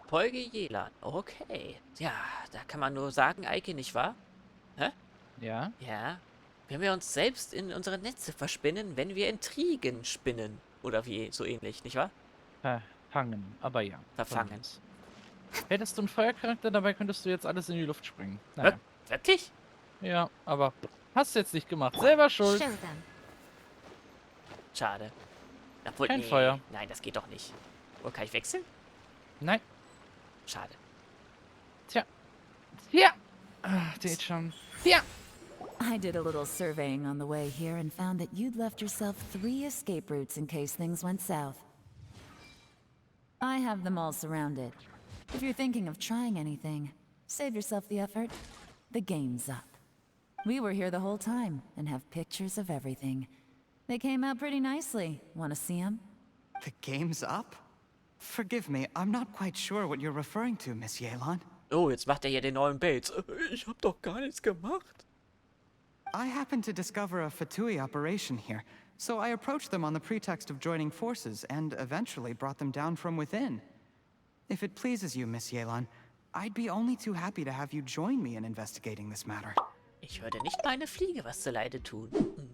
Folge Yelan. Okay. Ja, da kann man nur sagen, Eike, nicht wahr? Hä? Ja? Ja. Wenn wir uns selbst in unsere Netze verspinnen, wenn wir Intrigen spinnen. Oder wie, so ähnlich, nicht wahr? Verfangen, aber ja. Verfangen. von mir aus. Hättest du einen Feuercharakter, dabei könntest du jetzt alles in die Luft springen. Wir Naja. Wirklich? Ja, aber hast du jetzt nicht gemacht. Selber schuld. Show them. Schade. Obwohl, Kein nee. Feuer. Nein, das geht doch nicht. Oder kann ich wechseln? Nein. Schade. Tja. Ja. Geht schon. Ja. I did a little surveying on the way here and found that you'd left yourself 3 escape routes in case things went south. I have them all surrounded. If you're thinking of trying anything, save yourself the effort. The game's up. We were here the whole time and have pictures of everything. They came out pretty nicely. Want to see them? The game's up? Forgive me, I'm not quite sure what you're referring to, Miss Yelan. Oh, jetzt macht er hier den neuen Bates. Ich hab doch gar nichts gemacht. I happened to discover a Fatui operation here, so I approached them on the pretext of joining forces and eventually brought them down from within. If it pleases you, Miss Yelan, I'd be only too happy to have you join me in investigating this matter. Ich würde nicht meine Fliege was zuleide tun. Hm.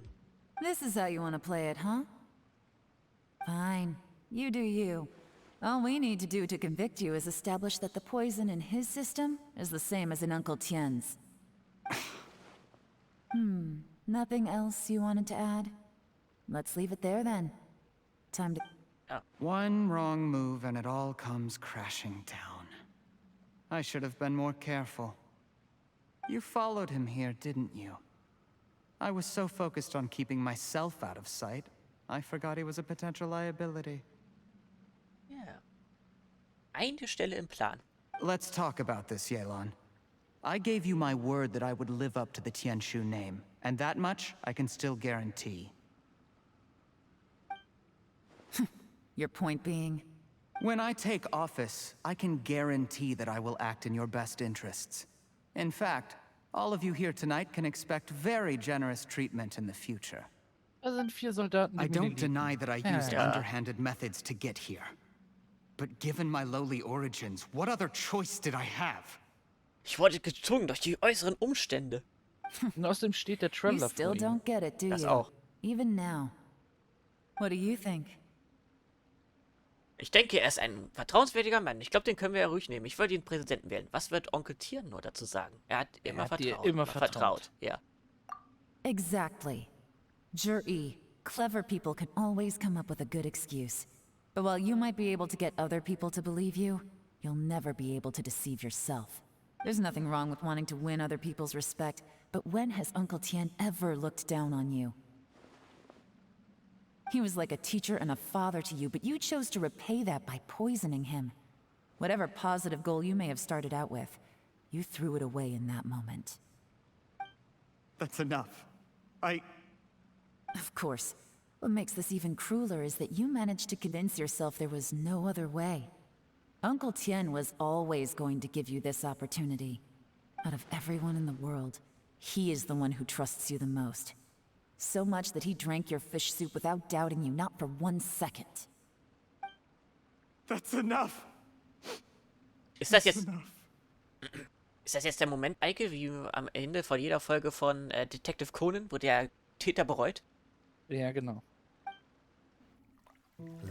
This is how you want to play it, huh? Fine. You do you. All we need to do to convict you is establish that the poison in his system is the same as in Uncle Tien's. Nothing else you wanted to add? Let's leave it there then. Time to... One wrong move and it all comes crashing down. I should have been more careful. You followed him here, didn't you? I was so focused on keeping myself out of sight, I forgot he was a potential liability. Ja. Eine Stelle im Plan. Let's talk about this, Yelan. I gave you my word that I would live up to the Tianshu name, and that much I can still guarantee. Your point being? When I take office, I can guarantee that I will act in your best interests. In fact, all of you here tonight can expect very generous treatment in the future. Da sind 4 Soldaten, die I mir don't liegen. deny that I used Ja. underhanded methods to get here. But given my lowly origins, what other choice did I have? Ich wurde gezwungen durch die äußeren Umstände. Und außerdem steht der You Traveler still vor ihm. don't get it, do Das you? auch. Even now. What do you think? Ich denke, er ist ein vertrauenswürdiger Mann. Ich glaube, den können wir ja ruhig nehmen. Ich würde ihn Präsidenten wählen. Was wird Onkel Tier nur dazu sagen? Er hat immer hat dir vertraut. immer vertraut. Ja. Exactly. Jure, clever people can always come up with a good excuse. But while you might be able to get other people to believe you, you'll never be able to deceive yourself. There's nothing wrong with wanting to win other people's respect, but when has Uncle Tian ever looked down on you? He was like a teacher and a father to you, but you chose to repay that by poisoning him. Whatever positive goal you may have started out with, you threw it away in that moment. That's enough. Of course. What makes this even crueler is that you managed to convince yourself there was no other way. Uncle Tien was always going to give you this opportunity. Out of everyone in the world, he is the one who trusts you the most. So much that he drank your fish soup without doubting you, not for 1 second. That's enough. Ist das jetzt... Ist das jetzt der Moment, Eike, wie am Ende von jeder Folge von Detective Conan, wo der Täter bereut? Ja, genau.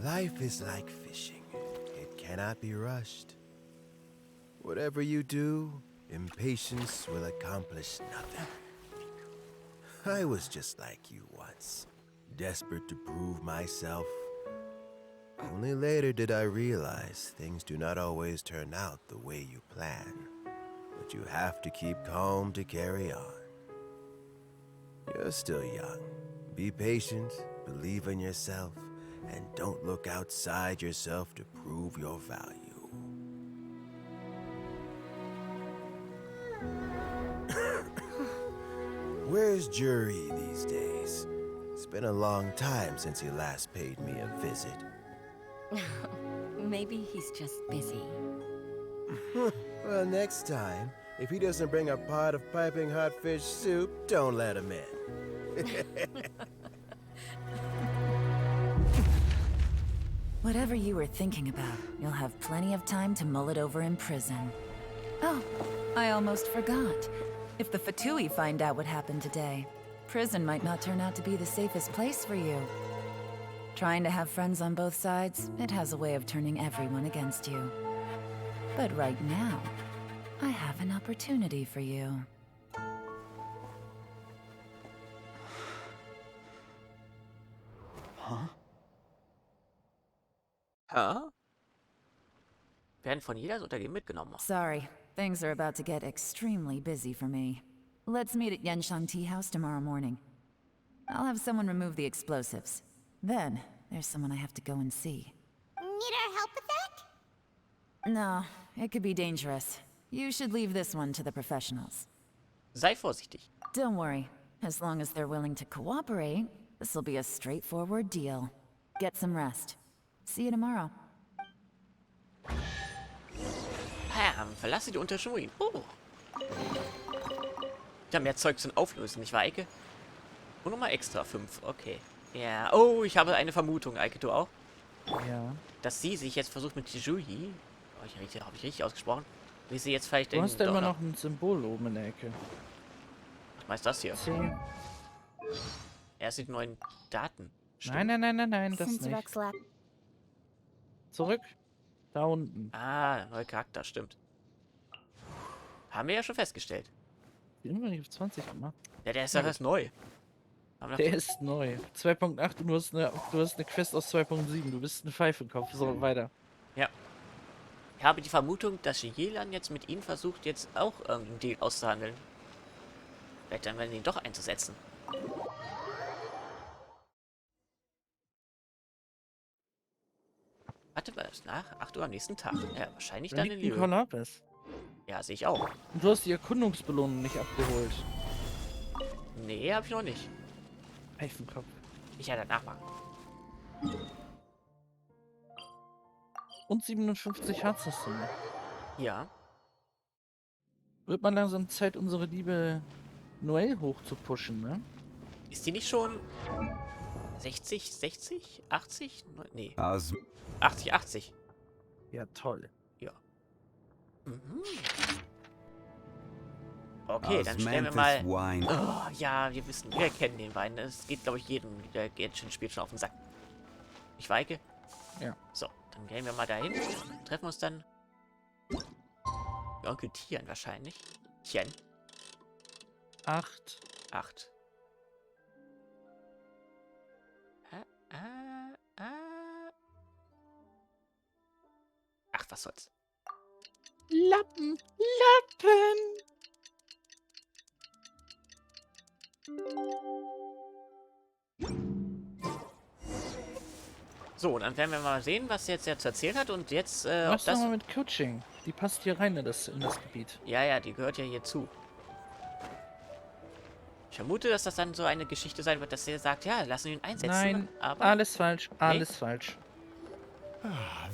Life is like fishing. It cannot be rushed. Whatever you do, impatience will accomplish nothing. I was just like you once, desperate to prove myself. Only later did I realize things do not always turn out the way you plan. But you have to keep calm to carry on. You're still young. Be patient, believe in yourself, and don't look outside yourself to prove your value. Where's Jury these days? It's been a long time since he last paid me a visit. Maybe he's just busy. Well, next time, if he doesn't bring a pot of piping hot fish soup, don't let him in. Whatever you were thinking about, you'll have plenty of time to mull it over in prison. Oh, I almost forgot. If the Fatui find out what happened today, prison might not turn out to be the safest place for you. Trying to have friends on both sides, it has a way of turning everyone against you. But right now, I have an opportunity for you. Hä? Werden von jeder das Unternehmen mitgenommen. Sorry, things are about to get extremely busy for me. Let's meet at Yenshang Tea House tomorrow morning. I'll have someone remove the explosives. Then, there's someone I have to go and see. Need our help with that? No, it could be dangerous. You should leave this one to the professionals. Sei vorsichtig. Don't worry. As long as they're willing to cooperate, this'll be a straightforward deal. Get some rest. See you tomorrow. Verlasse die unteren Ruinen. Oh. Ja, mehr Zeug zum Auflösen, nicht wahr, Eike? Und nochmal extra 5, okay. Ja, oh, ich habe eine Vermutung, Eike, du auch? Ja. Dass sie sich jetzt versucht mit Jui, oh, habe ich richtig ausgesprochen, wie sie jetzt vielleicht Du hast ja doch immer noch ein Symbol oben in der Ecke. Was ist das hier? 10. Erst die neuen Daten. Nein, das Since nicht. Rex left. Zurück. Da unten. Ah, neuer Charakter, stimmt. Haben wir ja schon festgestellt. Die haben wir nicht auf 20 gemacht. Ja, der ist ja erst neu. Haben wir Der ist neu. 2.8 und du hast eine Quest aus 2.7. Du bist ein Pfeifenkopf. So, weiter. Ja. Ich habe die Vermutung, dass Yelan jetzt mit ihnen versucht, jetzt auch irgendeinen Deal auszuhandeln. Vielleicht dann werden ihn doch einzusetzen. Warte mal, ist nach 8 Uhr am nächsten Tag. Ja, wahrscheinlich Da dann in liegt Liyue. Lopez. Ja, sehe ich auch. Und du hast die Erkundungsbelohnung nicht abgeholt. Nee, habe ich noch nicht. Pfeifenkopf. Ich ja danach machen. Und 57 Herz hast du noch. Ja. Wird man langsam Zeit, unsere liebe Noel hoch zu pushen, ne? Ist die nicht schon 60, 60, 80? Nee, Aus 80, 80. Ja, toll. Ja. Mhm. Okay, dann stellen wir mal... Wine. Oh, ja, wir kennen den Wein. Es geht, glaube ich, jedem, der GENSHIN spielt, schon auf den Sack. Ich weige? Ja. So, dann gehen wir mal dahin. Treffen uns dann... Onkel Tian wahrscheinlich. Tian. 8. 8. Ach, was soll's. Lappen! So, dann werden wir mal sehen, was jetzt zu erzählen hat und jetzt, ob Was das... mal mit Coaching? Die passt hier rein in das Gebiet. Ja, die gehört ja hier zu. Ich vermute, dass das dann so eine Geschichte sein wird, dass er sagt, ja, lassen wir ihn einsetzen. Nein, aber... alles falsch, alles falsch.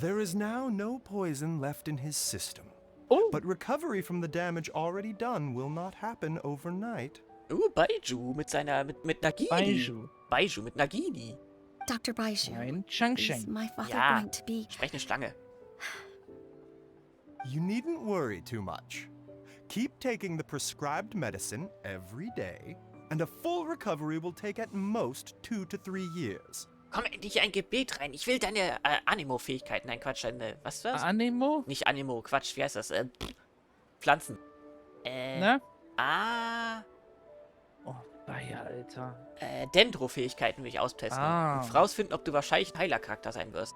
There is now no poison left in his system. Oh, But recovery from the damage already done will not happen overnight. Baiju mit seiner, mit Nagini. Baiju mit Nagini. Dr. Baiju, nein, is Changsheng. my father Ja. going to be... Sprechende Schlange. You needn't worry too much. Keep taking the prescribed medicine every day, and a full recovery will take at most 2 to 3 years. Komm endlich ein Gebet rein. Ich will deine Animo-Fähigkeiten. Nein, Quatsch, deine... Was war's? Animo? Nicht Animo, Quatsch, wie heißt das? Pflanzen. Ne? Oh, Bayer, Alter. Dendro-Fähigkeiten will ich austesten. Ah. Und rausfinden, ob du wahrscheinlich ein Heilercharakter sein wirst.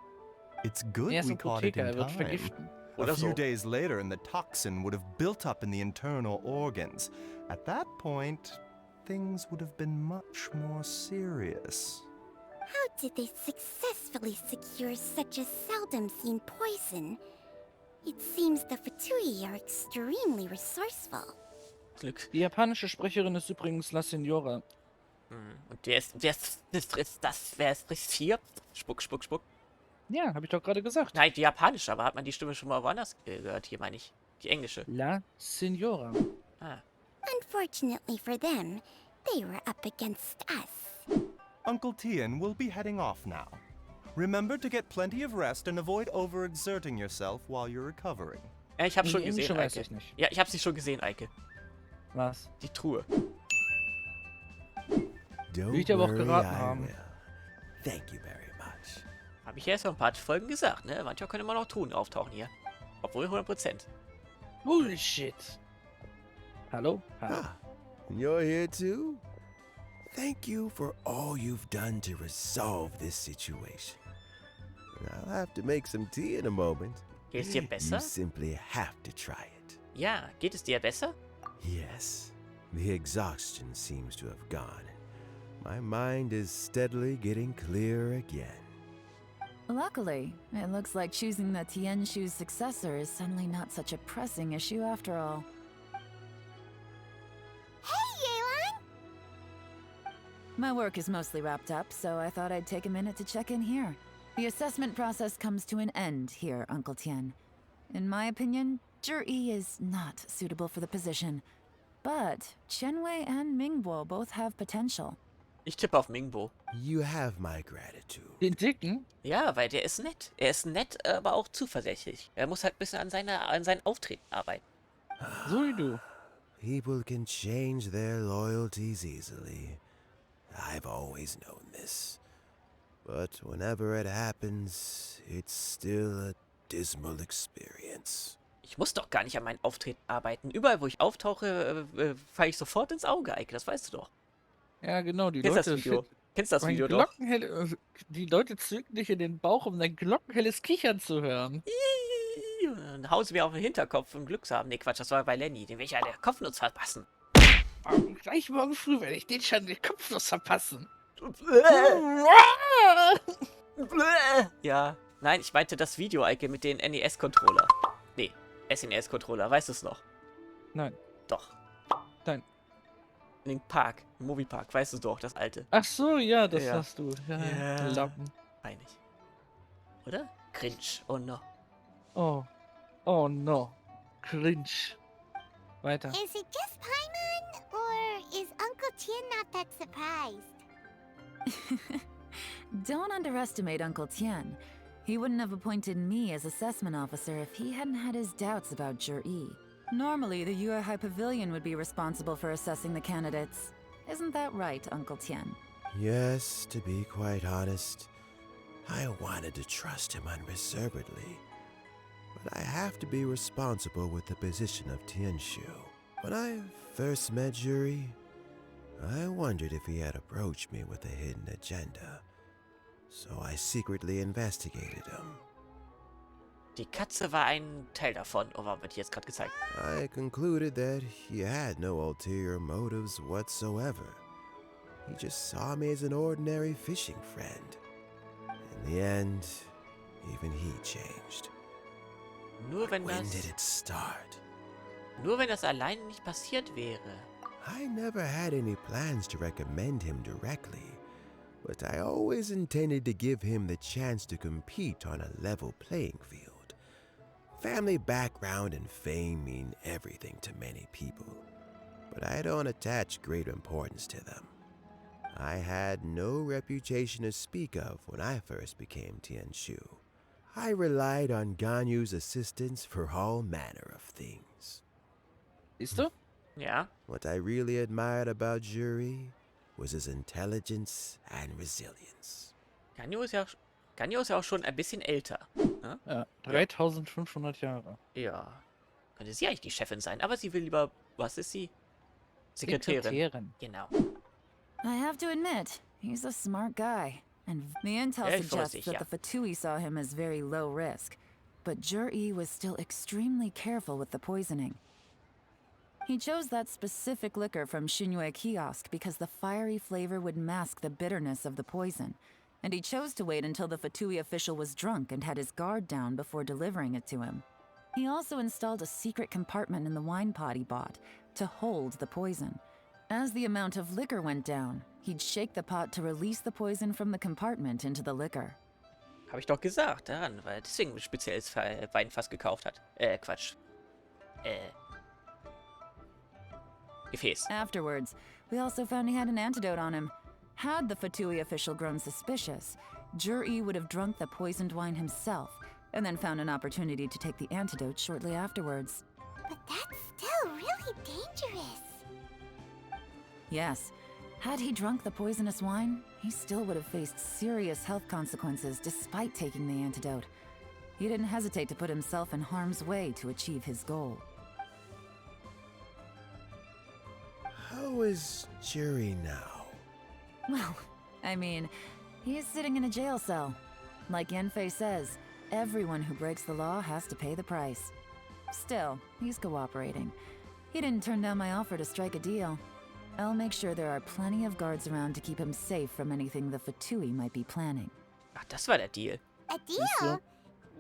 It's good Er ist we ein caught it Apotheker, er in wird time. vergiften. A Oder few so. days later, and the toxin would have built up in the internal organs. At that point, things would have been much more serious. How did they successfully secure such a seldom seen poison? It seems the Fatui are extremely resourceful. Glück. Die japanische Sprecherin ist übrigens La Signora. Und wer ist hier? Spuck, Spuck, Spuck. Ja, habe ich doch gerade gesagt. Nein, die japanische, aber hat man die Stimme schon mal woanders gehört? Hier meine ich. Die englische. La Signora. Ah. Unfortunately for them, they were up against us. Uncle Tian will be heading off now. Remember to get plenty of rest and avoid overexerting yourself while you're recovering. Ja, ich habe Die schon indische gesehen, weiß Eike. ich nicht. Ja, ich habe sie schon gesehen, Eike. Was? Die Truhe. Don't Will ich aber auch worry, geraten I haben. will. Thank you very much. Habe ich ja erst vor ein paar Folgen gesagt, ne? Manchmal können immer noch Truhen auftauchen hier. Obwohl 100%. Bullshit. Hallo? Hallo? Ah, and you're here too? Thank you for all you've done to resolve this situation. I'll have to make some tea in a moment. Geht es dir besser? You simply have to try it. Ja, geht es dir besser? Yes, the exhaustion seems to have gone. My mind is steadily getting clearer again. Luckily, it looks like choosing the Tianshu's successor is suddenly not such a pressing issue after all. Hey, Yelan! My work is mostly wrapped up, so I thought I'd take a minute to check in here. The assessment process comes to an end here, Uncle Tian. In my opinion, Zhi is not suitable for the position. But Qianwei and Mingbo both have potential. Ich tippe auf Mingbo. You have my gratitude. Den Dicken? Ja, weil der ist nett. Er ist nett, aber auch zuversichtlich. Er muss halt ein bisschen an sein Auftreten arbeiten. So wie du. People can change their loyalties easily. I've always known this. But whenever it happens, it's still a dismal experience. Ich muss doch gar nicht an meinem Auftreten arbeiten. Überall, wo ich auftauche, falle ich sofort ins Auge, Eike. Das weißt du doch. Ja, genau, die Kennst Leute. das Video? Kennst das Mein Video doch? Die Leute zücken dich in den Bauch, um dein glockenhelles Kichern zu hören. Dann hauen sie mir auf den Hinterkopf und Glücks haben. Nee, Quatsch, das war bei Lenny. Den will ich ja der Kopfnuss verpassen. Gleich morgen früh werde ich den schon den Kopfnuss verpassen. Ja. Nein, ich meinte das Video, Eike, mit den NES-Controller. Nee, SNES-Controller. Weißt du es noch? Nein. Doch. Nein. In den Park, im Moviepark. Weißt du doch, das alte. Ach so, ja, das Ja. hast du. Ja, Ja. Lappen. Peinlich. Oder? Cringe. Oh no. Oh. Oh no. Cringe. Weiter. Is it just Paimon, or is Uncle Tian not that surprised? Don't underestimate Uncle Tian. He wouldn't have appointed me as assessment officer if he hadn't had his doubts about Zhi. Normally, the Yuehai Pavilion would be responsible for assessing the candidates. Isn't that right, Uncle Tian? Yes, to be quite honest, I wanted to trust him unreservedly. But I have to be responsible with the position of Tianshu. When I first met Zhi, I wondered if he had approached me with a hidden agenda. So I secretly investigated him. Die Katze war ein Teil davon. Oh, was wird jetzt gerade gezeigt? I concluded that he had no ulterior motives whatsoever. He just saw me as an ordinary fishing friend. In the end, even he changed. Nur wenn When das... did it start? Nur wenn das alleine nicht passiert wäre. I never had any plans to recommend him directly, but I always intended to give him the chance to compete on a level playing field. Family background and fame mean everything to many people, but I don't attach great importance to them. I had no reputation to speak of when I first became Tianshu. I relied on Ganyu's assistance for all manner of things. Siehst du? Ja. What I really admired about Zhi was his intelligence and resilience. Ganyu ist ja auch schon ein bisschen älter. Ne? Ja, 3500 Jahre. Ja. Könnte sie eigentlich die Chefin sein, aber sie will lieber... Was ist sie? Sekretärin. Genau. I have to admit, he's a smart guy. And the intel Very suggests vorsichtig, that ja. the Fatui saw him as very low risk. But Zhi was still extremely careful with the poisoning. He chose that specific liquor from Xinyue Kiosk because the fiery flavor would mask the bitterness of the poison. And he chose to wait until the Fatui official was drunk and had his guard down before delivering it to him. He also installed a secret compartment in the wine pot he bought to hold the poison. As the amount of liquor went down, he'd shake the pot to release the poison from the compartment into the liquor. Habe ich doch gesagt, daran, weil er deswegen ein spezielles Weinfass gekauft hat. Quatsch. Gefäß. Afterwards, we also found he had an antidote on him. Had the Fatui official grown suspicious, Jahre would have drunk the poisoned wine himself, and then found an opportunity to take the antidote shortly afterwards. But that's still really dangerous. Yes, had he drunk the poisonous wine, he still would have faced serious health consequences despite taking the antidote. He didn't hesitate to put himself in harm's way to achieve his goal. How is Jerry now? Well, I mean, he's sitting in a jail cell. Like Yanfei says, everyone who breaks the law has to pay the price. Still, he's cooperating. He didn't turn down my offer to strike a deal. I'll make sure there are plenty of guards around to keep him safe from anything the Fatui might be planning. Ach, das war der Deal. A deal?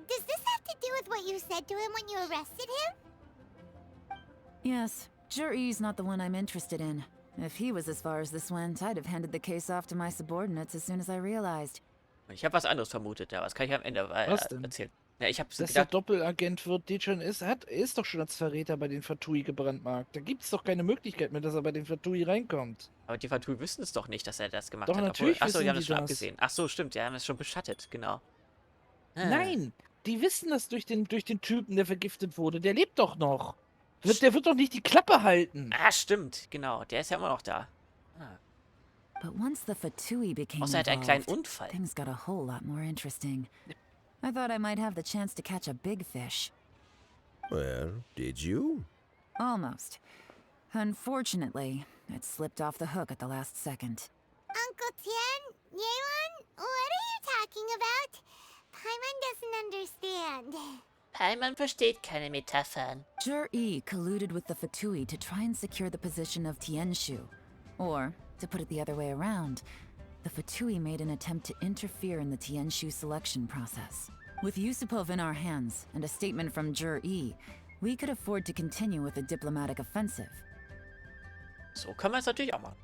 Does this have to do with what you said to him when you arrested him? Yes, Jahre's not the one I'm interested in. If he was as far as this went, I'd have handed the case off to my subordinates as soon as I realized. Ich habe was anderes vermutet, ja, was kann ich am Ende Was denn? erzählen? Ja, ich habe Dass er gedacht, Doppelagent wird, die schon ist, er ist doch schon als Verräter bei den Fatui gebrandmarkt. Da gibt es doch keine Möglichkeit mehr, dass er bei den Fatui reinkommt. aber die Fatui wissen es doch nicht, dass er das gemacht Doch, hat. natürlich Achso, die wissen haben das die schon das. abgesehen. Ach so, stimmt, die haben es schon beschattet, genau. Ah. Nein, die wissen das durch den Typen, der vergiftet wurde. Der lebt doch noch. Der wird doch nicht die Klappe halten. Ah, stimmt, genau, der ist ja immer noch da. Ah. But once the Fatui became Außer er hat einen kleinen involved, Unfall. things got a whole lot more interesting. I thought I might have the chance to catch a big fish. Well, did you? Almost. Unfortunately, it slipped off the hook at the last second. Uncle Tian, Yelan, what are you talking about? Paimon doesn't understand. Paimon versteht keine Metaphern. Jahre colluded with the Fatui to try and secure the position of Tianshu. Or, to put it the other way around, the Fatui made an attempt to interfere in the Tianshu selection process. With Yusupov in our hands and a statement from Jahre, we could afford to continue with a diplomatic offensive. So kann man es natürlich auch machen.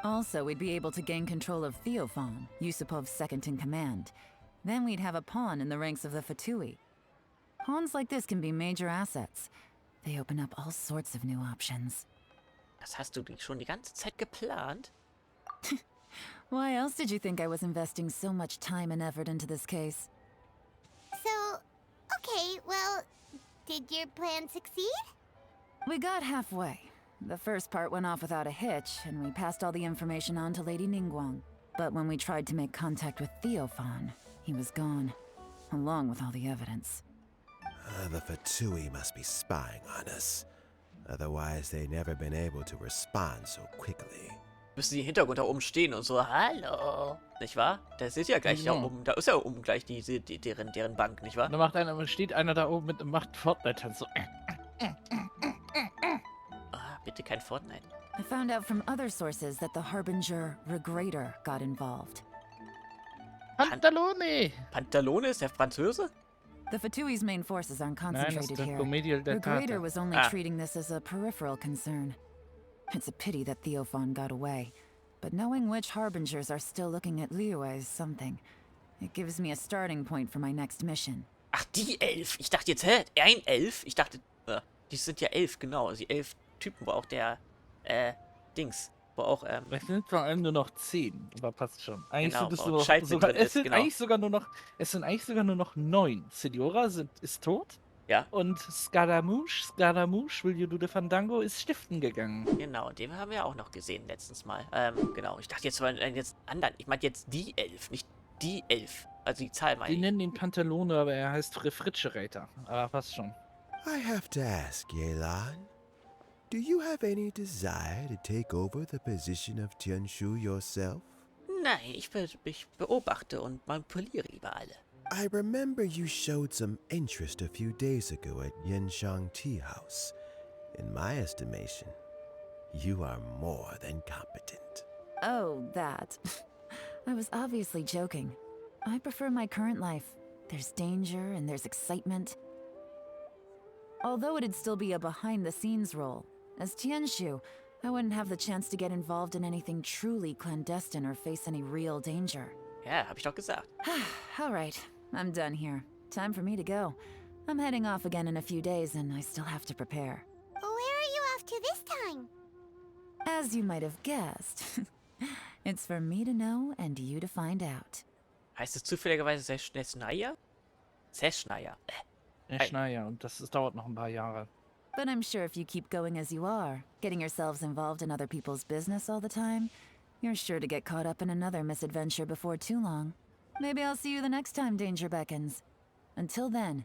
Also, we'd be able to gain control of Theophan, Yusupov's second in command. Then we'd have a pawn in the ranks of the Fatui. Pawns like this can be major assets. They open up all sorts of new options. Das hast du schon die ganze Zeit geplant? Why else did you think I was investing so much time and effort into this case? So, okay, well, did your plan succeed? We got halfway. The first part went off without a hitch, and we passed all the information on to Lady Ningguang. But when we tried to make contact with Theophan, he was gone, along with all the evidence. The Fatui must be spying on us. Otherwise, they'd never been able to respond so quickly. Müssen die im Hintergrund da oben stehen und so, hallo. Nicht wahr? Das ist ja gleich da oben, da ist ja oben gleich deren Bank, nicht wahr? Da steht einer da oben mit einem macht Fortnite so. Ah, bitte kein Fortnite. I found out from other sources that the Harbinger Regrator got involved. Pantalone! Pantalone ist der Franzose? The Fatui's main forces aren't Nein, das ist concentrated der here. Comedial der Regrator Tate. was only treating this as a peripheral concern. It's a pity that Theophan got away. But knowing which Harbingers are still looking at Liyue is something. It gives me a starting point for my next mission. Ach, die 11. Ich dachte jetzt, hä? Ein 11? Ich dachte, die sind ja 11, genau. Die 11 Typen, wo auch der, Dings, wo auch, Es sind vor allem nur noch 10, aber passt schon. Eigentlich Genau, sind es wo nur Scheint mit sogar, drin es ist, sind genau. eigentlich sogar nur noch 9. Seniora ist tot. Ja. Und Scaramouche, will you do the Fandango, ist stiften gegangen. genau, den haben wir auch noch gesehen letztens mal. Genau. Ich dachte jetzt, jetzt anderen. Ich meinte jetzt die 11, nicht die 11. Also die Zahl meine Die ich. nennen ihn Pantalone, aber er heißt Refrigerator. Aber passt schon. I have to ask, Yelan, do you have any desire to take over the position of Tianshu yourself? Nein, ich beobachte und manipuliere über alle. I remember you showed some interest a few days ago at Yenshang Tea House. In my estimation, you are more than competent. Oh, that. I was obviously joking. I prefer my current life. There's danger and there's excitement. Although it'd still be a behind-the-scenes role, as Tianshu, I wouldn't have the chance to get involved in anything truly clandestine or face any real danger. Ja, hab ich doch gesagt. All right, I'm done here. Time for me to go. I'm heading off again in a few days, and I still have to prepare. Where are you off to this time? As you might have guessed, it's for me to know and you to find out. Heißt es zufälligerweise Seschnaya? Seschnaya. Schneier, und das dauert noch ein paar Jahre. But I'm sure if you keep going as you are, getting yourselves involved in other people's business all the time, you're sure to get caught up in another misadventure before too long. Maybe I'll see you the next time danger beckons. Until then,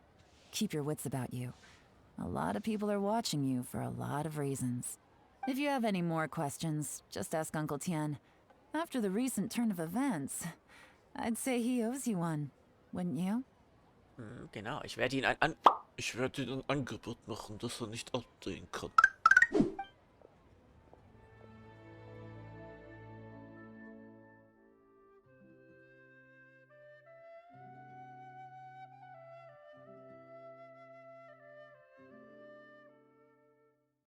keep your wits about you. A lot of people are watching you for a lot of reasons. If you have any more questions, just ask Uncle Tian. After the recent turn of events, I'd say he owes you one, wouldn't you? Genau, ich werde ihm ein Angebot machen, das er nicht ablehnen kann.